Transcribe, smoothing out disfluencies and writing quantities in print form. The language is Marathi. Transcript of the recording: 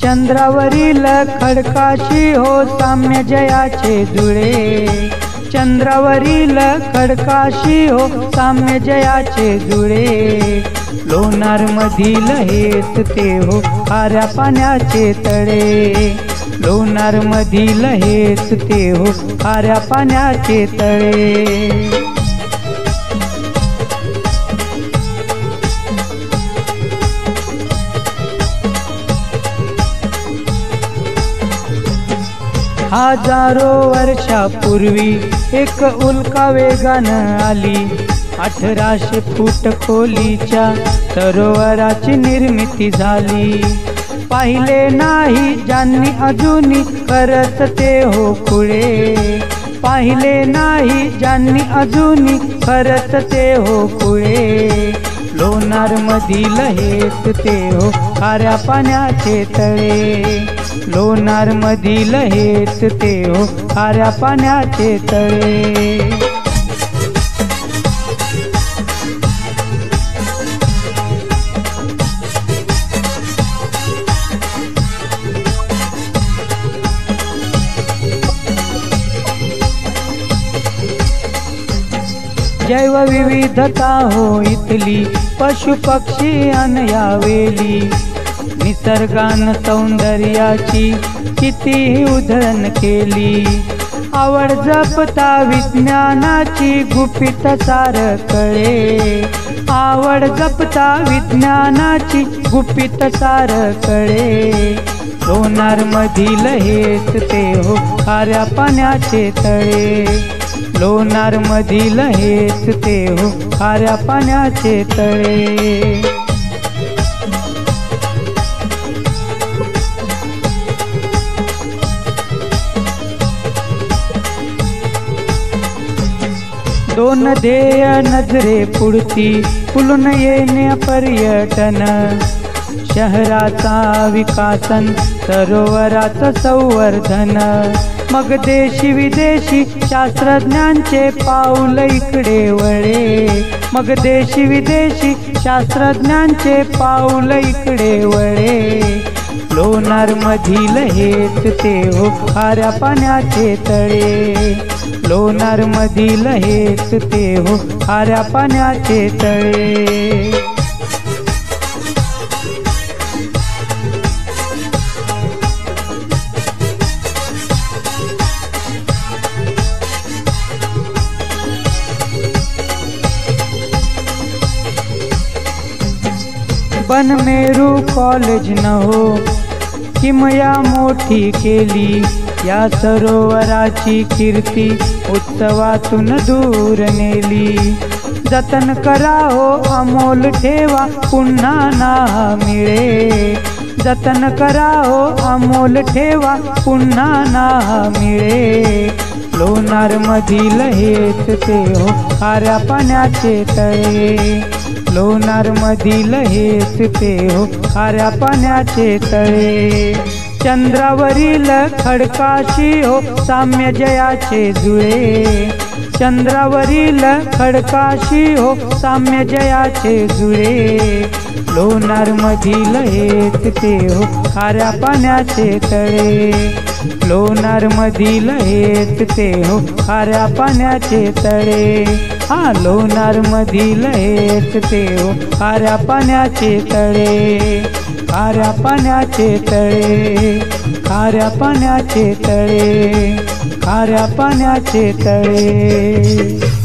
चंद्रावरील खडकाशी हो साम्य जयाचे जुळे, चंद्रावरील खडकाशी हो साम्य जयाचे जुळे। लोणार मधील हेच ते हो खाऱ्या पाण्याचे तळे, लोणार मधील हेच ते हो खाऱ्या पाण्याचे तळे। हजारो वर्षापूर्वी एक उल्का वेगानं आली, 1800 फूट खोलीच्या सरोवराची निर्मिती झाली। पाहिले नाही ज्यांनी अजूनी करत ते हो खुळे, पाहिले नाही ज्यांनी अजूनी करत ते हो खुळे। लोणार मधील हेच ते हो खाऱ्या पाण्याचे तळे, लोणार मधील हेच ते हो खाऱ्या पाण्याचे तळे। जैवविविधता हो इथली, पशु पक्षी अन यावेली, निसर्गान सौंदर्याची कितीही उधळण केली। आवड जपता विज्ञानाची गुपित सार कळे, आवड जपता विज्ञानाची गुपित सार कळे। लोणार मधील हेच ते हो खाऱ्या पाण्याचे तळे, लोणार मधील हेच ते हो खाऱ्या पाण्याचे तळे। दोन ध्येय नजरे पुढती फुलून येणे पर्यटन, शहराचा विकासन सरोवराचं संवर्धन। मग देशी विदेशी शास्त्रज्ञांचे पाऊल इकडे वळे, मग देशी विदेशी शास्त्रज्ञांचे पाऊल इकडे वळे। लोणार मधील हेच ते हो खाऱ्या पाण्याचे तळे, लोणार मधील हेच ते हो खाऱ्या पाण्याचे तळे। बनमेरू कॉलेज न हो किमया मोठी केली, या सरोवराची कीर्ती उत्सवातून दूर नेली। जतन करा हो अमोल ठेवा पुन्हा ना मिळे, जतन करा हो अमोल ठेवा पुन्हा ना मिळे। लोणार मधील हेच ते हो खाऱ्या पाण्याचे तळे, लोणार मधील हेच ते हो खाऱ्या पाण्याचे तळे। चंद्रावरील खडकाशी हो साम्य जयाचे जुळे, चंद्रावरील खडकाशी हो साम्य जयाचे जुळे। लोणार मधील हेच ते हो खाऱ्या पाण्याचे तळे, लोणार मधील हेच ते हो खाऱ्या पाण्याचे तळे। हा लोणार मधील हेच ते हो खाऱ्या पाण्याचे तळे, खाऱ्या पाण्याचे तळे, खाऱ्या पाण्याचे तळे, खाऱ्या पाण्याचे तळे।